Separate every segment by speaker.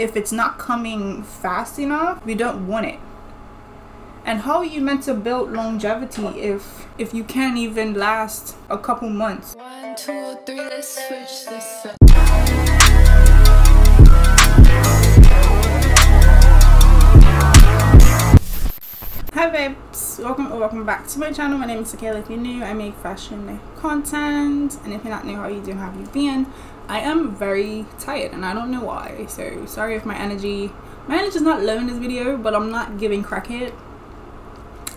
Speaker 1: if it's not coming fast enough, we don't want it. And how are you meant to build longevity if you can't even last a couple months?
Speaker 2: 1, 2, 3, let's switch this up.
Speaker 1: Hi babes, welcome back to my channel. My name is Sakaela. If you're new, I make fashion content, and if you're not new, how you doing, how have you been? I am very tired and I don't know why, so sorry if my energy is not low in this video, but I'm not giving crackhead,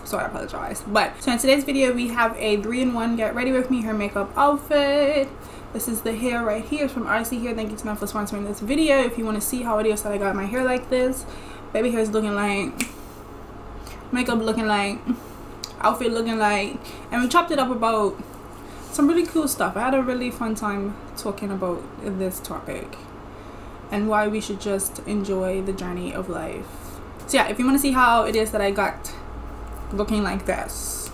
Speaker 1: so I apologize. But so in today's video we have a 3-in-1 get ready with me hair makeup outfit. This is the hair right here. It's from iseehair. Thank you to them for sponsoring this video. If you want to see how it is that I got my hair like this, baby hair is looking like, makeup looking like, outfit looking like, and we chopped it up about some really cool stuff. I had a really fun time talking about this topic and why we should just enjoy the journey of life. So yeah, if you want to see how it is that I got looking like this,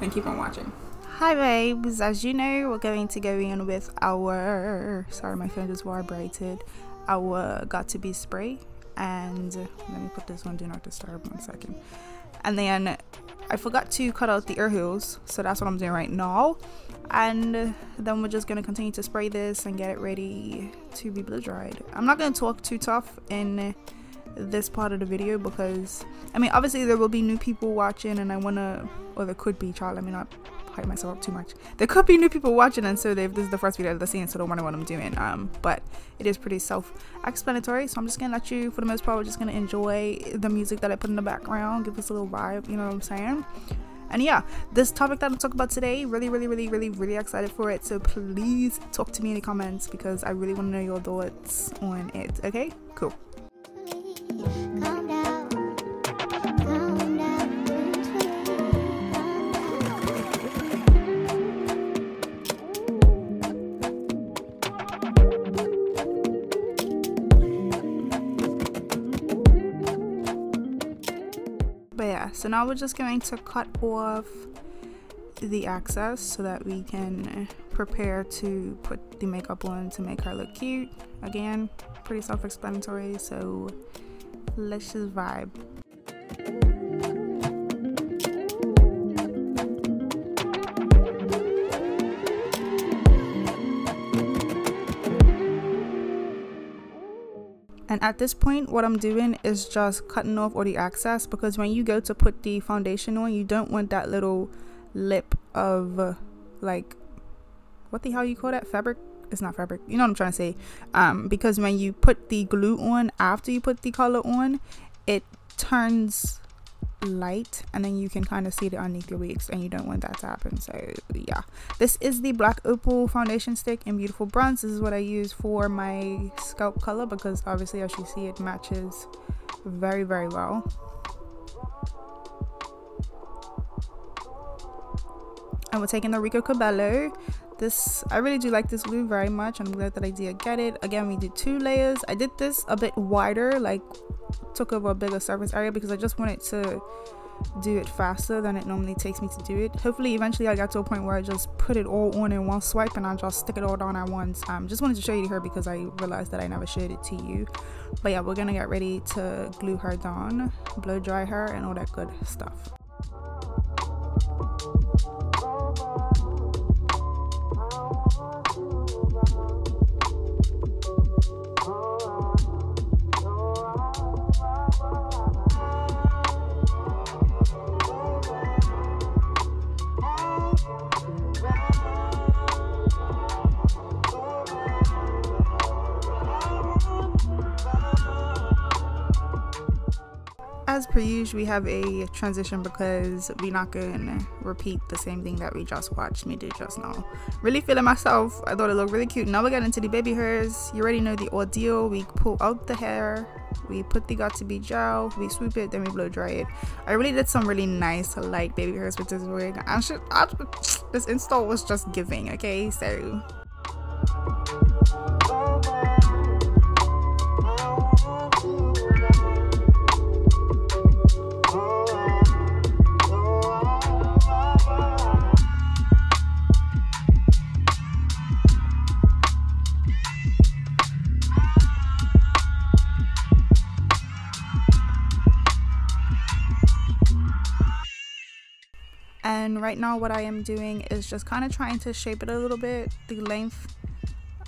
Speaker 1: then keep on watching. Hi babes, as you know, we're going to go in with our, sorry my phone just vibrated, our got to be spray. And let me put this on do not disturb 1 second. And then I forgot to cut out the ear holes, so that's what I'm doing right now. And then we're just going to continue to spray this and get it ready to be blow dried. I'm not going to talk too tough in this part of the video because I mean obviously there will be new people watching, and I want to, or there could be, child, let me not hype myself up too much. There could be new people watching, and so this is the first video that they're seeing, so don't wonder what I'm doing. But it is pretty self-explanatory, so I'm just gonna let you, for the most part, we're just gonna enjoy the music that I put in the background, give us a little vibe, you know what I'm saying? And yeah, this topic that I'm talking about today, really excited for it, so please talk to me in the comments because I really want to know your thoughts on it. Okay, cool. But yeah, so now we're just going to cut off the excess so that we can prepare to put the makeup on to make her look cute. Again, pretty self-explanatory, so let's just vibe. And at this point, what I'm doing is just cutting off all the excess, because when you go to put the foundation on, you don't want that little lip of like, what the hell you call that? Fabric? It's not fabric. You know what I'm trying to say. Because when you put the glue on after you put the color on, it turns light, and then you can kind of see it underneath your wigs, and you don't want that to happen. So yeah, this is the Black Opal foundation stick in beautiful bronze. This is what I use for my scalp color because obviously, as you see, it matches very well. And we're taking the Rico Cabello. This, I really do like this glue very much. I'm glad that I did get it. Again, we did 2 layers. I did this a bit wider, like took over a bigger surface area because I just wanted to do it faster than it normally takes me to do it. Hopefully eventually I got to a point where I just put it all on in one swipe and I just stick it all down at once. Just wanted to show you her because I realized that I never showed it to you. But yeah, we're gonna get ready to glue her down, blow dry her, and all that good stuff. As per usual, we have a transition because we're not going to repeat the same thing that we just watched me do just now. Really feeling myself. I thought it looked really cute. Now we're getting into the baby hairs. You already know the ordeal. We pull out the hair, we put the got to be gel, we swoop it, then we blow dry it. I really did some really nice light baby hairs with this wig. This install was just giving, okay? So and right now what I am doing is just kind of trying to shape it a little bit. The length,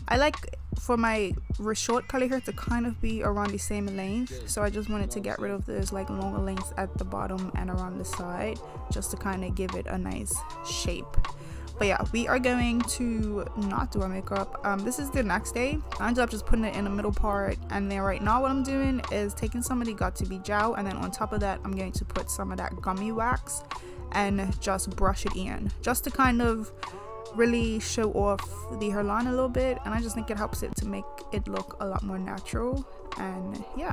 Speaker 1: I like for my short curly hair to kind of be around the same length, so I just wanted to get rid of those like longer lengths at the bottom and around the side, just to kind of give it a nice shape. But yeah, we are going to not do our makeup. This is the next day. I ended up just putting it in the middle part, and then right now what I'm doing is taking some of the 𝕊𝕁𝕀𝔸𝕃, and then on top of that I'm going to put some of that gummy wax and just brush it in, just to kind of really show off the hairline a little bit, and I just think it helps it to make it look a lot more natural. And yeah.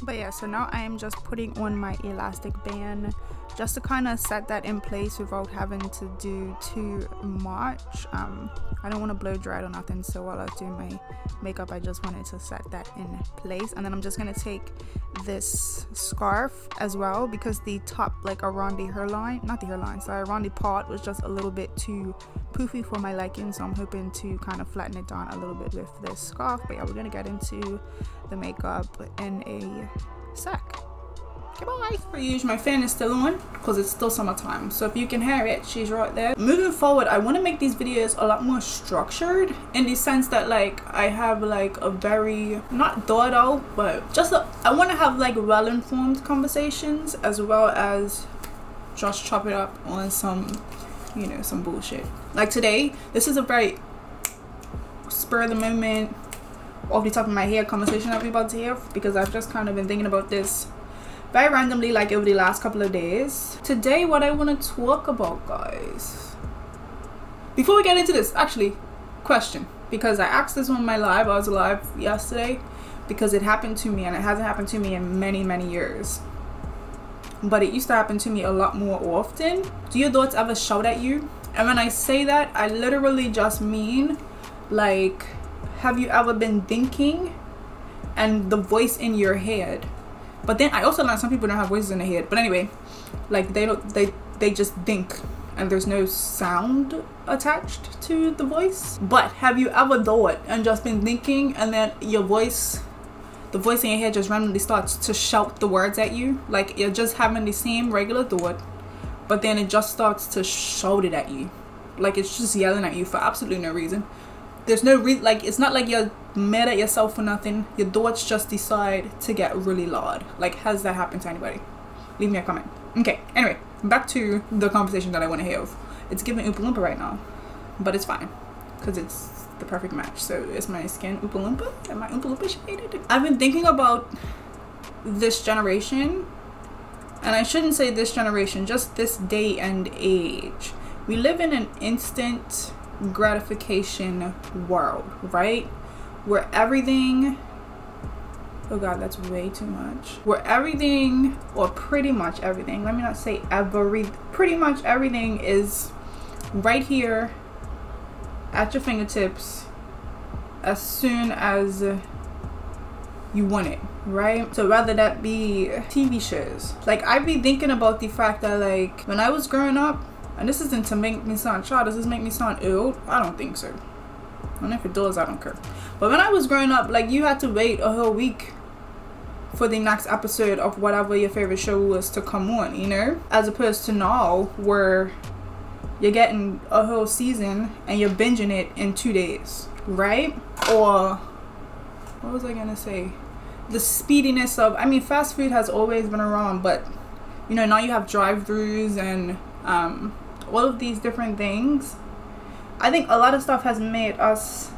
Speaker 1: But yeah, so now I am just putting on my elastic band just to kind of set that in place without having to do too much. I don't want to blow dry it or nothing, so while I was doing my makeup I just wanted to set that in place. And then I'm just going to take this scarf as well, because the top, like around the hairline, not the hairline, sorry, around the part was just a little bit too poofy for my liking, so I'm hoping to kind of flatten it down a little bit with this scarf. But yeah, we're gonna get into the makeup in a sec. Goodbye. For usual, my fan is still on because it's still summertime, so if you can hear it, she's right there. Moving forward, I want to make these videos a lot more structured, in the sense that like I have like a very, not thought out, but just I want to have like well-informed conversations, as well as just chop it up on some, you know, some bullshit. Like today, this is a very spur of the moment, off the top of my head conversation I'll be about to have, because I've just kind of been thinking about this very randomly like over the last couple of days. Today what I want to talk about, guys, before we get into this, actually, question, because I asked this on my live. I was live yesterday because it happened to me, and it hasn't happened to me in many years, but it used to happen to me a lot more often. Do your thoughts ever shout at you? And when I say that, I literally just mean like, have you ever been thinking and the voice in your head, but then I also learned some people don't have voices in their head, but anyway, like they just think and there's no sound attached to the voice. But have you ever thought and just been thinking, and then your voice, the voice in your head just randomly starts to shout the words at you? Like you're just having the same regular thought, but then it just starts to shout it at you, like it's just yelling at you for absolutely no reason. There's no reason, like it's not like you're mad at yourself for nothing. Your thoughts just decide to get really loud. Like, has that happened to anybody? Leave me a comment. Okay, anyway, back to the conversation that I want to have. It's giving 𝕊𝕆𝕀𝕃 right now, but it's fine because it's the perfect match. So is my skin 𝕊𝕆𝕀𝕃? Am I 𝕊𝕆𝕃 shaded? I've been thinking about this generation, and I shouldn't say this generation, just this day and age. We live in an instant gratification world, right? Where everything, oh god, that's way too much, where everything, or pretty much everything, let me not say pretty much everything is right here at your fingertips as soon as you want it, right? So whether that be TV shows, like I've been thinking about the fact that like when I was growing up, and this isn't to make me sound child, does this make me sound old? I don't think so. And if it does, I don't care. But when I was growing up, like you had to wait a whole week for the next episode of whatever your favorite show was to come on, you know? As opposed to now, where you're getting a whole season and you're binging it in 2 days, right? Or, what was I gonna say? The speediness of, I mean, fast food has always been around, but you know, now you have drive-thrus and all of these different things. I think a lot of stuff has made us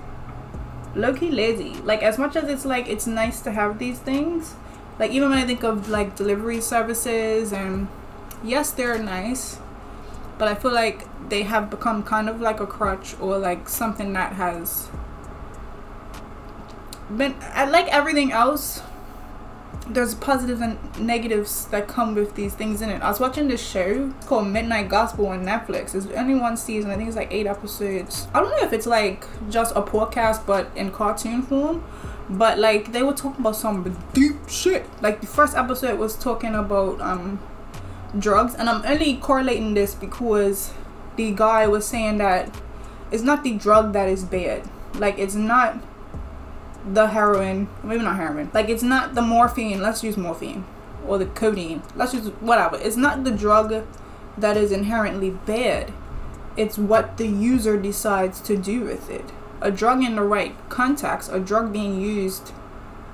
Speaker 1: low-key lazy. Like as much as it's like it's nice to have these things, Like, even when I think of like delivery services, and yes, they're nice, but I feel like they have become kind of like a crutch, or like something that has been, like everything else, there's positives and negatives that come with these things in it. I was watching this show called Midnight Gospel on Netflix. It's only one season. I think it's like 8 episodes. I don't know if it's like just a podcast but in cartoon form, but like they were talking about some deep shit. Like the first episode was talking about drugs, and I'm only correlating this because the guy was saying that it's not the drug that is bad. Like, it's not the heroin, maybe not heroin, like it's not the morphine, let's use morphine, or the codeine, let's use whatever. It's not the drug that is inherently bad, it's what the user decides to do with it. A drug in the right context, a drug being used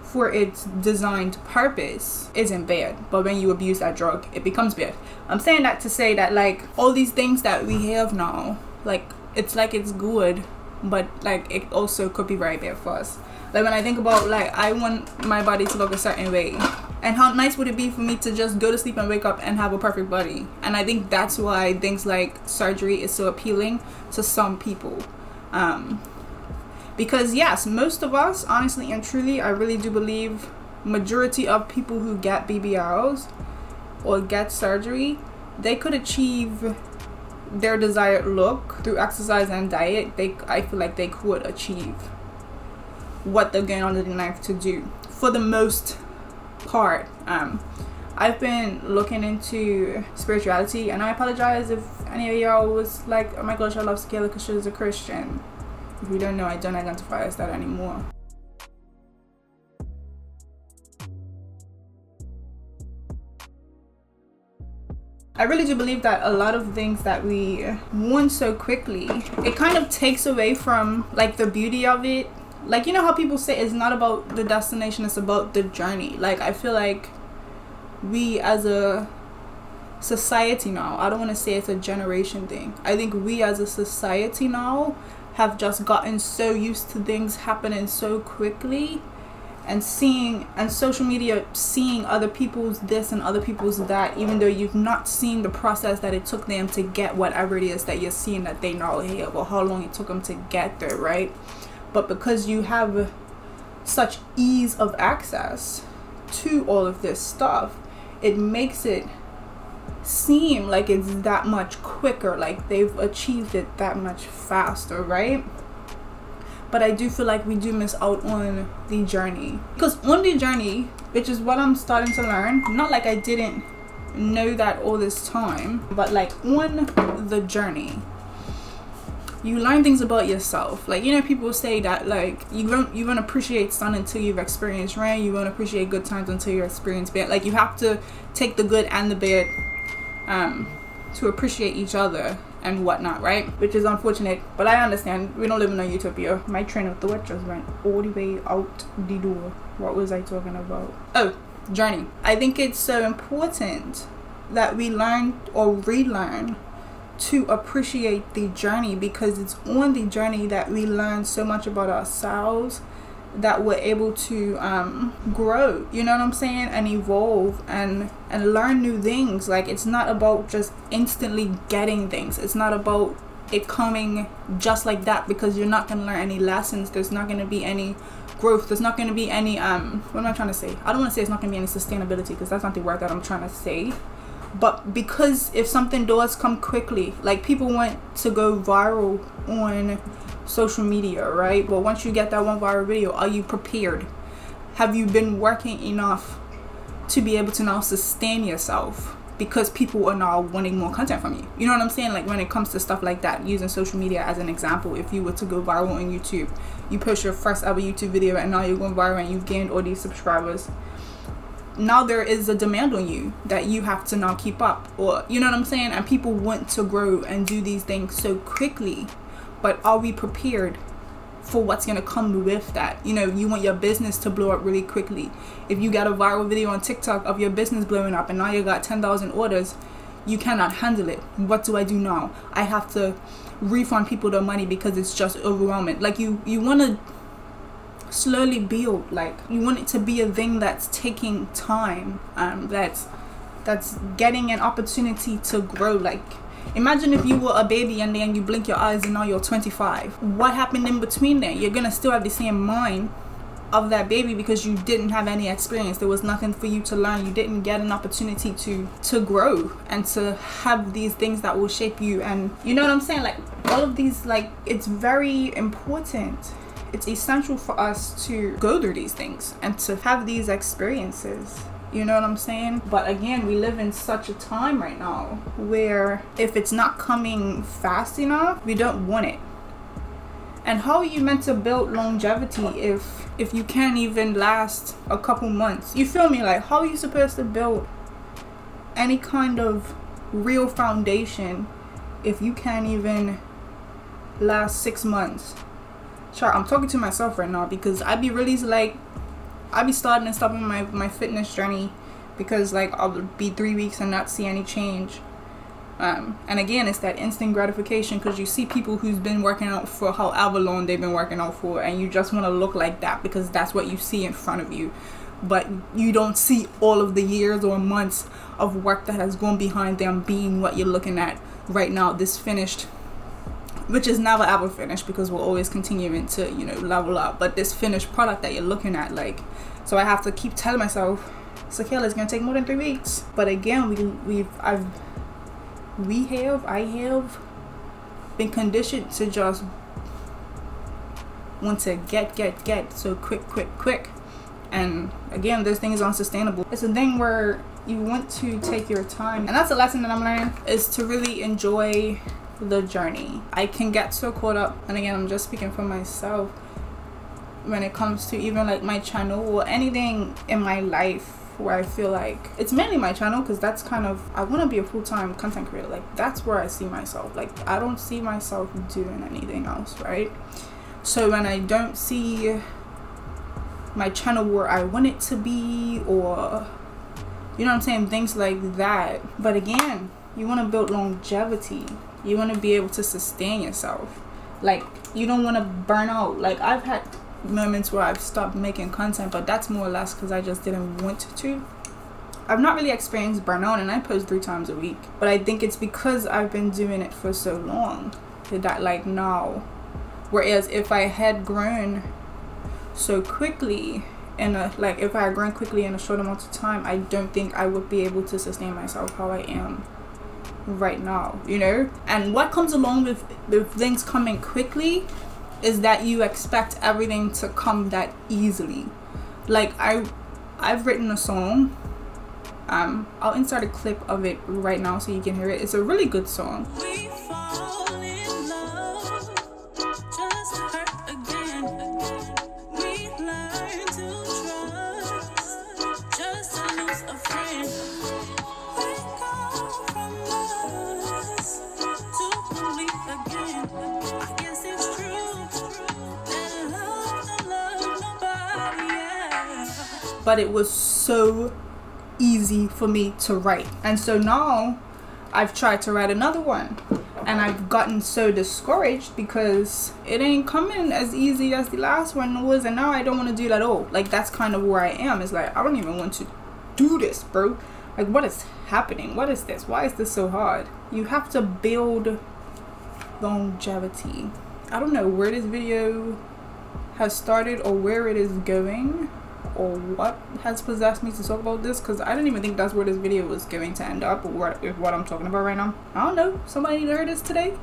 Speaker 1: for its designed purpose isn't bad, but when you abuse that drug, it becomes bad. I'm saying that to say that like all these things that we have now, like it's good, but like it also could be very bad for us. Like when I think about, like, I want my body to look a certain way, and how nice would it be for me to just go to sleep and wake up and have a perfect body. And I think that's why things like surgery is so appealing to some people, because yes, most of us, honestly and truly, I really do believe majority of people who get BBLs or get surgery, they could achieve their desired look through exercise and diet. I feel like they could achieve what they're going under the knife to do, for the most part. I've been looking into spirituality, and I apologize if any of y'all was like, oh my gosh, I love Sakaela because she's a Christian. If you don't know, I don't identify as that anymore. I really do believe that a lot of things that we want so quickly, it kind of takes away from like the beauty of it. Like, you know how people say it's not about the destination, it's about the journey. Like, I feel like we as a society now, I don't want to say it's a generation thing, I think we as a society now have just gotten so used to things happening so quickly, and seeing, and social media, seeing other people's this and other people's that, even though you've not seen the process that it took them to get whatever it is that you're seeing that they now have, or how long it took them to get there, right? But because you have such ease of access to all of this stuff, it makes it seem like it's that much quicker, like they've achieved it that much faster, right? But I do feel like we do miss out on the journey, because on the journey, which is what I'm starting to learn, not like I didn't know that all this time, but like on the journey, you learn things about yourself. Like, you know, people say that like you won't appreciate sun until you've experienced rain, you won't appreciate good times until you experience bad. Like, you have to take the good and the bad to appreciate each other and whatnot, right? Which is unfortunate, but I understand. We don't live in a utopia. My train of thought just went all the way out the door. What was I talking about? Oh, journey. I think it's so important that we learn or relearn to appreciate the journey, because it's on the journey that we learn so much about ourselves, that we're able to grow, you know what I'm saying, and evolve and learn new things. Like, it's not about just instantly getting things, it's not about it coming just like that, because you're not going to learn any lessons, there's not going to be any growth, there's not going to be any what am I trying to say? I don't want to say it's not going to be any sustainability, because that's not the word that I'm trying to say. But because if something does come quickly, like people want to go viral on social media, right? But once you get that one viral video, are you prepared? Have you been working enough to be able to now sustain yourself? Because people are now wanting more content from you. You know what I'm saying? Like, when it comes to stuff like that, using social media as an example, if you were to go viral on YouTube, you post your first ever YouTube video and now you're going viral and you've gained all these subscribers. Now there is a demand on you that you have to now keep up, or you know what I'm saying? And people want to grow and do these things so quickly, but are we prepared for what's going to come with that? You know, you want your business to blow up really quickly. If you got a viral video on TikTok of your business blowing up and now you got 10,000 orders, you cannot handle it. What do I do now? I have to refund people their money because it's just overwhelming. Like, you want to slowly build. Like, you want it to be a thing that's taking time, that's getting an opportunity to grow. Like, imagine if you were a baby and then you blink your eyes and now you're 25. What happened in between there? You're gonna still have the same mind of that baby because you didn't have any experience. There was nothing for you to learn. You didn't get an opportunity to grow and to have these things that will shape you. And you know what I'm saying? Like, all of these, like, it's very important. It's essential for us to go through these things and to have these experiences. You know what I'm saying? But again, we live in such a time right now where if it's not coming fast enough, we don't want it. And how are you meant to build longevity if you can't even last a couple months? You feel me? Like, how are you supposed to build any kind of real foundation if you can't even last 6 months? Sure, I'm talking to myself right now because I be really like, I be starting and stopping my fitness journey because like I'll be 3 weeks and not see any change. And again, it's that instant gratification because you see people who's been working out for however long they've been working out for, and you just want to look like that because that's what you see in front of you. But you don't see all of the years or months of work that has gone behind them being what you're looking at right now, this finished, which is never ever finished because we're always continuing to, you know, level up. But this finished product that you're looking at, like, so I have to keep telling myself, Sakaela, it's gonna take more than 3 weeks. But again, I have been conditioned to just want to get so quick. And again, this thing is unsustainable. It's a thing where you want to take your time, and that's a lesson that I'm learning, is to really enjoy the journey. I can get so caught up, and again, I'm just speaking for myself, when it comes to even like my channel or anything in my life where I feel like it's mainly my channel, because that's kind of, I want to be a full-time content creator. Like, that's where I see myself. Like, I don't see myself doing anything else, right? So when I don't see my channel where I want it to be, or you know what I'm saying, things like that. But again, you want to build longevity. You want to be able to sustain yourself. Like, you don't want to burn out. Like, I've had moments where I've stopped making content, but that's more or less because I just didn't want to. I've not really experienced burnout, and I post 3 times a week, but I think it's because I've been doing it for so long that, like, now, whereas if I had grown so quickly if I had grown quickly in a short amount of time, I don't think I would be able to sustain myself how I am right now, you know. And what comes along with things coming quickly is that you expect everything to come that easily. Like, I've written a song, I'll insert a clip of it right now so you can hear it. It's a really good song.
Speaker 2: We fall in love, just hurt again. We learn to trust, just to lose a friend. We go from us to believe again. I guess it's true that love nobody, yeah.
Speaker 1: But it was so easy for me to write, and so now I've tried to write another one, and I've gotten so discouraged because it ain't coming as easy as the last one was, and now I don't want to do it at all. Like, that's kind of where I am. It's like, I don't even want to do this, bro. Like, what is happening? What is this? Why is this so hard? You have to build longevity. I don't know where this video has started or where it is going, or what has possessed me to talk about this, because I didn't even think that's where this video was going to end up, or what I'm talking about right now. I don't know, somebody need to hear this today.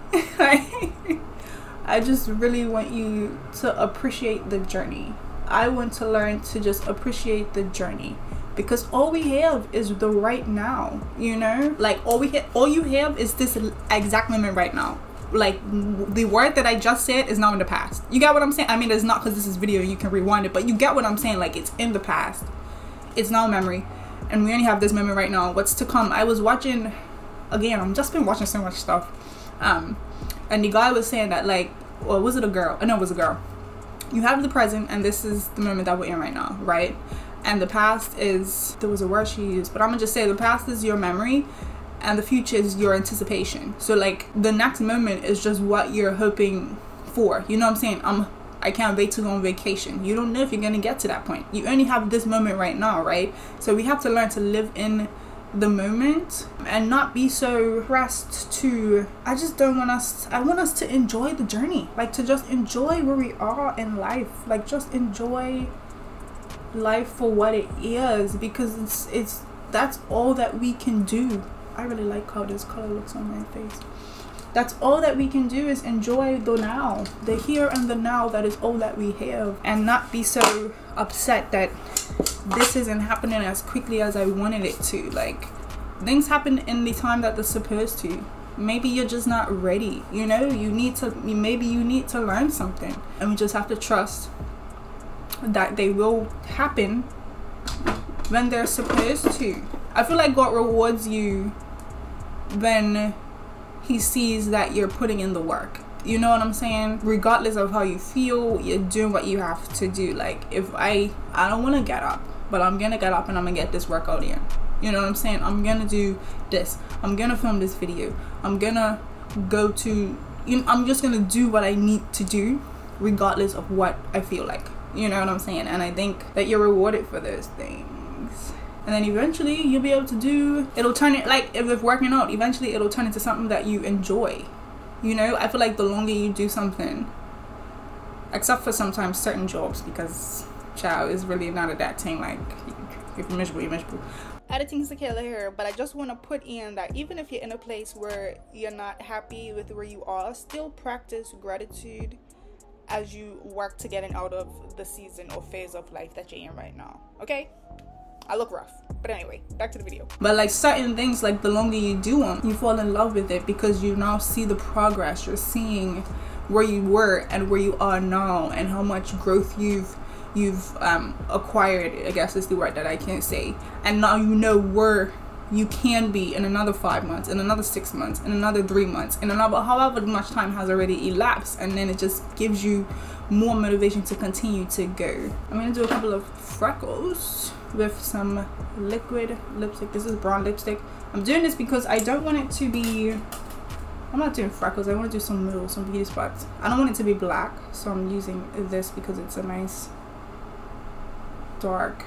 Speaker 1: I just really want you to appreciate the journey. I want to learn to just appreciate the journey, because all we have is the right now, you know. Like, all you have is this exact moment right now. Like, the word that I just said is now in the past. You get what I'm saying? I mean, it's not because this is video, you can rewind it, but you get what I'm saying. Like, it's in the past, it's now memory, and we only have this moment right now. What's to come? I was watching, again, I've just been watching so much stuff, and the guy was saying that, like, or was it a girl? I know it was a girl. You have the present, and this is the moment that we're in right now, right? And the past is, there was a word she used, but I'm gonna just say the past is your memory, and the future is your anticipation. So, like, the next moment is just what you're hoping for. You know what I'm saying? I can't wait to go on vacation. You don't know if you're gonna get to that point. You only have this moment right now, right? So we have to learn to live in the moment and not be so pressed to, I just don't want us, I want us to enjoy the journey, like to just enjoy where we are in life, like just enjoy life for what it is, because it's that's all that we can do. I really like how this color looks on my face. That's all that we can do, is enjoy the now, the here and the now. That is all that we have, and not be so upset that this isn't happening as quickly as I wanted it to. Like, things happen in the time that they're supposed to. Maybe you're just not ready, you know. Maybe you need to learn something, and we just have to trust that they will happen when they're supposed to. I feel like God rewards you when he sees that you're putting in the work. You know what I'm saying? Regardless of how you feel, you're doing what you have to do. Like, if I don't want to get up, but I'm gonna get up and I'm gonna get this workout in. You know what I'm saying? I'm gonna do this. I'm gonna film this video. I'm gonna go to, you know, I'm just gonna do what I need to do regardless of what I feel like. You know what I'm saying? And I think that you're rewarded for those things. And then eventually you'll be able to do, it'll turn it, like if it's working out, eventually it'll turn into something that you enjoy. You know, I feel like the longer you do something, except for sometimes certain jobs, because child is really not a that thing. Like, if you're miserable, you're miserable. Editing Sakaela here, but I just want to put in that even if you're in a place where you're not happy with where you are, still practice gratitude as you work to getting out of the season or phase of life that you're in right now. Okay? I look rough, but anyway, back to the video. But like certain things, like the longer you do them, you fall in love with it, because you now see the progress. You're seeing where you were and where you are now, and how much growth you've acquired, I guess is the word that I can't say. And now you know where you can be in another 5 months, in another 6 months, in another 3 months, in another however much time has already elapsed, and then it just gives you more motivation to continue to go. I'm gonna do a couple of freckles with some liquid lipstick. This is brown lipstick. I'm doing this because I don't want it to be, I'm not doing freckles, I want to do some middle, some beauty spots. I don't want it to be black, so I'm using this because it's a nice dark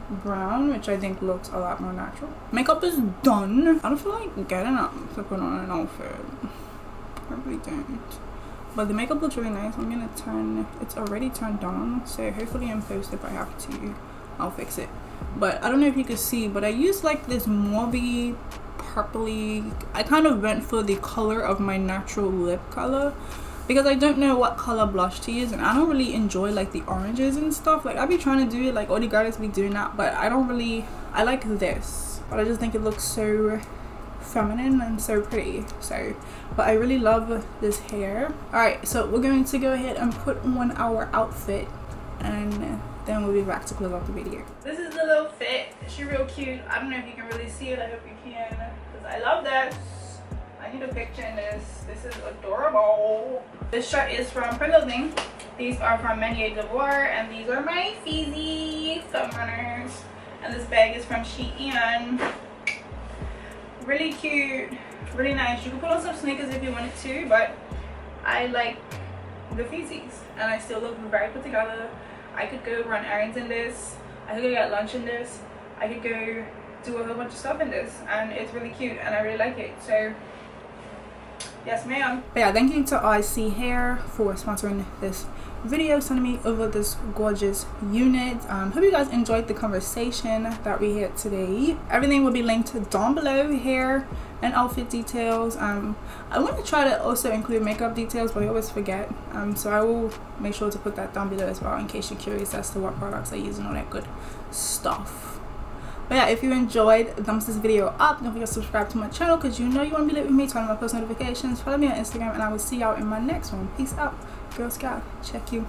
Speaker 1: brown, which I think looks a lot more natural. Makeup is done. I don't feel like getting up to put on an outfit. I really don't. But the makeup looks really nice. I'm gonna turn, it's already turned on, so hopefully in post, if I have to, I'll fix it. But I don't know if you can see, but I used like this mauvey purpley, I kind of went for the color of my natural lip color, because I don't know what color blush to use, and I don't really enjoy like the oranges and stuff. Like, I be trying to do it, like all the girls be doing that, but I don't really, I like this, but I just think it looks so feminine and so pretty. So, but I really love this hair. All right, so we're going to go ahead and put on our outfit, and then we'll be back to close out the video. This is the little fit. She's real cute. I don't know if you can really see it. I hope you can, because I love this. I need a picture in this. This is adorable. This shirt is from 𝕊𝕆𝕀𝕗. These are from 𝕄𝔼𝔻𝕀𝕗, and these are my Feezy foot runners. And this bag is from Shein. Really cute, really nice. You can put on some sneakers if you wanted to, but I like the Feezies, and I still look very put together. I could go run errands in this. I could go get lunch in this. I could go do a whole bunch of stuff in this, and it's really cute, and I really like it. So yes ma'am. But yeah, thank you to iseehair for sponsoring this video, sending me over this gorgeous unit. Hope you guys enjoyed the conversation that we had today. Everything will be linked down below, hair and outfit details. I want to try to also include makeup details, but I always forget, so I will make sure to put that down below as well, in case you're curious as to what products I use and all that good stuff. But yeah, if you enjoyed, thumbs this video up. Don't forget to subscribe to my channel, because you know you want to be lit with me. Turn on my post notifications. Follow me on Instagram, and I will see y'all in my next one. Peace out. Girl Scout. Check you.